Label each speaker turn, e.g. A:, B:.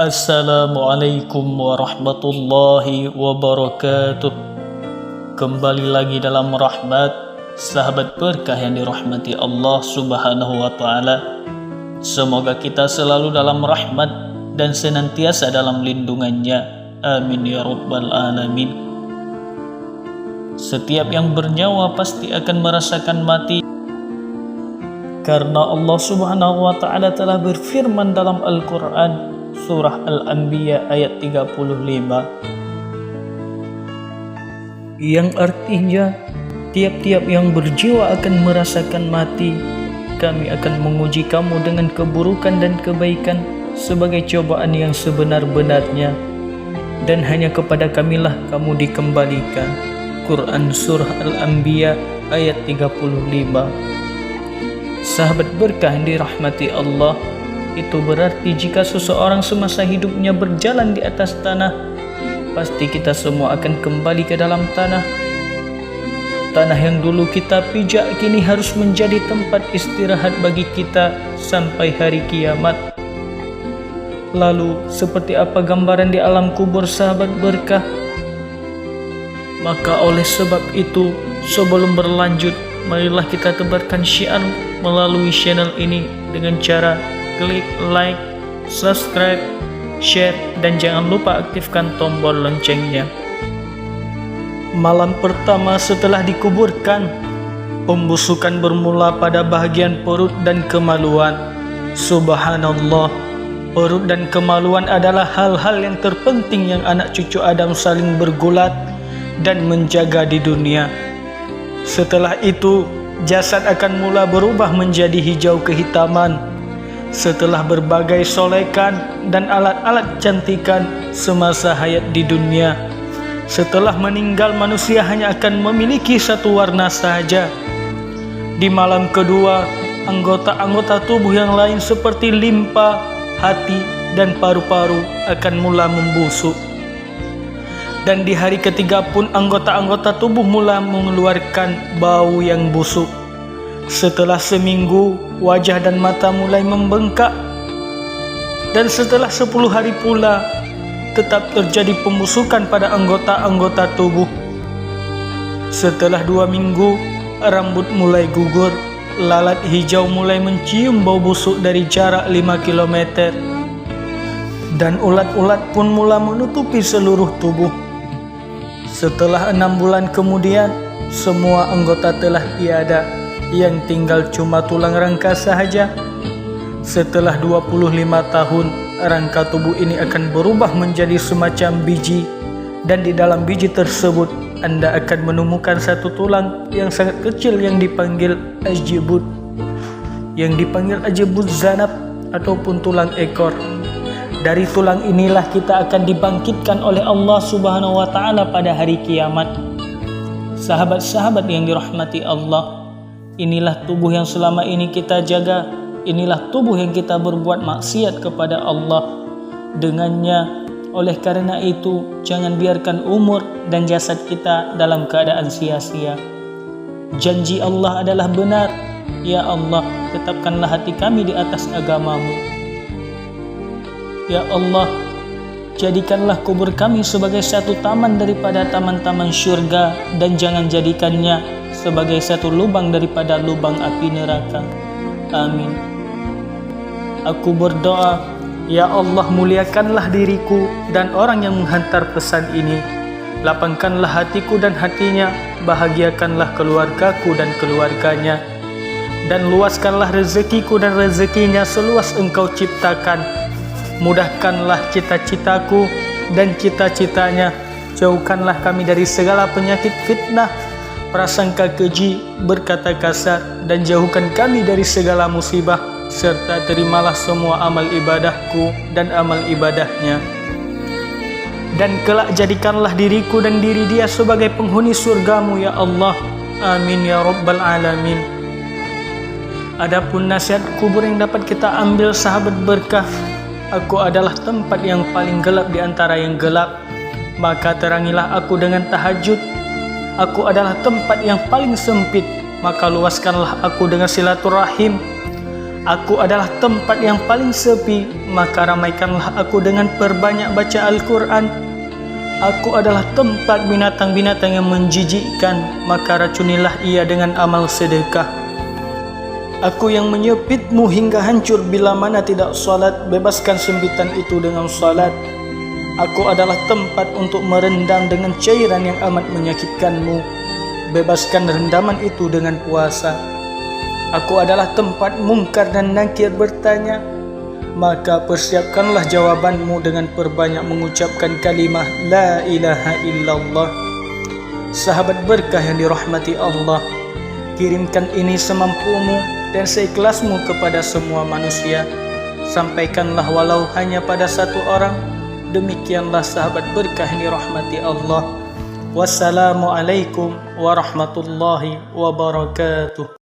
A: Assalamualaikum warahmatullahi wabarakatuh. Kembali lagi dalam rahmat, sahabat berkah yang dirahmati Allah subhanahu wa ta'ala. Semoga kita selalu dalam rahmat dan senantiasa dalam lindungannya. Amin ya rabbal alamin. Setiap yang bernyawa pasti akan merasakan mati, karena Allah subhanahu wa ta'ala telah berfirman dalam Al-Quran Surah Al-Anbiya ayat 35, yang artinya tiap-tiap yang berjiwa akan merasakan mati. Kami akan menguji kamu dengan keburukan dan kebaikan sebagai cobaan yang sebenar-benarnya, dan hanya kepada kamilah kamu dikembalikan. Quran Surah Al-Anbiya ayat 35. Sahabat berkah yang dirahmati Allah, itu berarti jika seseorang semasa hidupnya berjalan di atas tanah, pasti kita semua akan kembali ke dalam tanah. Tanah yang dulu kita pijak kini harus menjadi tempat istirahat bagi kita sampai hari kiamat. Lalu seperti apa gambaran di alam kubur, sahabat berkah? Maka oleh sebab itu, sebelum berlanjut, marilah kita tebarkan syiar melalui channel ini dengan cara klik like, subscribe, share, dan jangan lupa aktifkan tombol loncengnya. Malam pertama setelah dikuburkan, pembusukan bermula pada bahagian perut dan kemaluan. Subhanallah, perut dan kemaluan adalah hal-hal yang terpenting yang anak cucu Adam saling bergulat dan menjaga di dunia. Setelah itu, jasad akan mula berubah menjadi hijau kehitaman setelah berbagai solekan dan alat-alat cantikan semasa hayat di dunia. Setelah meninggal, manusia hanya akan memiliki satu warna saja. Di malam kedua, anggota-anggota tubuh yang lain seperti limpa, hati, dan paru-paru akan mula membusuk. Dan di hari ketiga pun anggota-anggota tubuh mula mengeluarkan bau yang busuk. Setelah seminggu, wajah dan mata mulai membengkak. Dan setelah 10 hari pula, tetap terjadi pembusukan pada anggota-anggota tubuh. Setelah 2 minggu, rambut mulai gugur, lalat hijau mulai mencium bau busuk dari jarak 5 km. Dan ulat-ulat pun mula menutupi seluruh tubuh. Setelah 6 bulan kemudian, semua anggota telah tiada, yang tinggal cuma tulang rangka sahaja. Setelah 25 tahun, rangka tubuh ini akan berubah menjadi semacam biji, dan di dalam biji tersebut Anda akan menemukan satu tulang yang sangat kecil yang dipanggil ajibut, zanab ataupun tulang ekor. Dari tulang inilah kita akan dibangkitkan oleh Allah subhanahu wa ta'ala pada hari kiamat. Sahabat-sahabat yang dirahmati Allah, inilah tubuh yang selama ini kita jaga. Inilah tubuh yang kita berbuat maksiat kepada Allah dengannya. Oleh karena itu, jangan biarkan umur dan jasad kita dalam keadaan sia-sia. Janji Allah adalah benar. Ya Allah, tetapkanlah hati kami di atas agama-Mu. Ya Allah, jadikanlah kubur kami sebagai satu taman daripada taman-taman syurga, dan jangan jadikannya sebagai satu lubang daripada lubang api neraka. Amin. Aku berdoa, ya Allah, muliakanlah diriku dan orang yang menghantar pesan ini. Lapangkanlah hatiku dan hatinya, bahagiakanlah keluargaku dan keluarganya, dan luaskanlah rezekiku dan rezekinya seluas Engkau ciptakan. Mudahkanlah cita-citaku dan cita-citanya. Jauhkanlah kami dari segala penyakit fitnah, prasangka keji, berkata kasar, dan jauhkan kami dari segala musibah, serta terimalah semua amal ibadahku dan amal ibadahnya. Dan kelak jadikanlah diriku dan diri dia sebagai penghuni surgamu, ya Allah. Amin ya rabbal alamin. Adapun nasihat kubur yang dapat kita ambil, sahabat berkah, aku adalah tempat yang paling gelap di antara yang gelap, maka terangilah aku dengan tahajud. Aku adalah tempat yang paling sempit, maka luaskanlah aku dengan silaturahim. Aku adalah tempat yang paling sepi, maka ramaikanlah aku dengan perbanyak baca Al-Quran. Aku adalah tempat binatang-binatang yang menjijikkan, maka racunilah ia dengan amal sedekah. Aku yang menyepitmu hingga hancur bila mana tidak salat, bebaskan sempitan itu dengan salat. Aku adalah tempat untuk merendam dengan cairan yang amat menyakitkanmu, bebaskan rendaman itu dengan puasa. Aku adalah tempat mungkar dan nakir bertanya, maka persiapkanlah jawabanmu dengan perbanyak mengucapkan kalimah La ilaha illallah. Sahabat berkah yang dirahmati Allah, kirimkan ini semampumu dan seikhlasmu kepada semua manusia. Sampaikanlah walau hanya pada satu orang. Demikianlah sahabat berkah yang dirahmati Allah. Wassalamualaikum warahmatullahi wabarakatuh.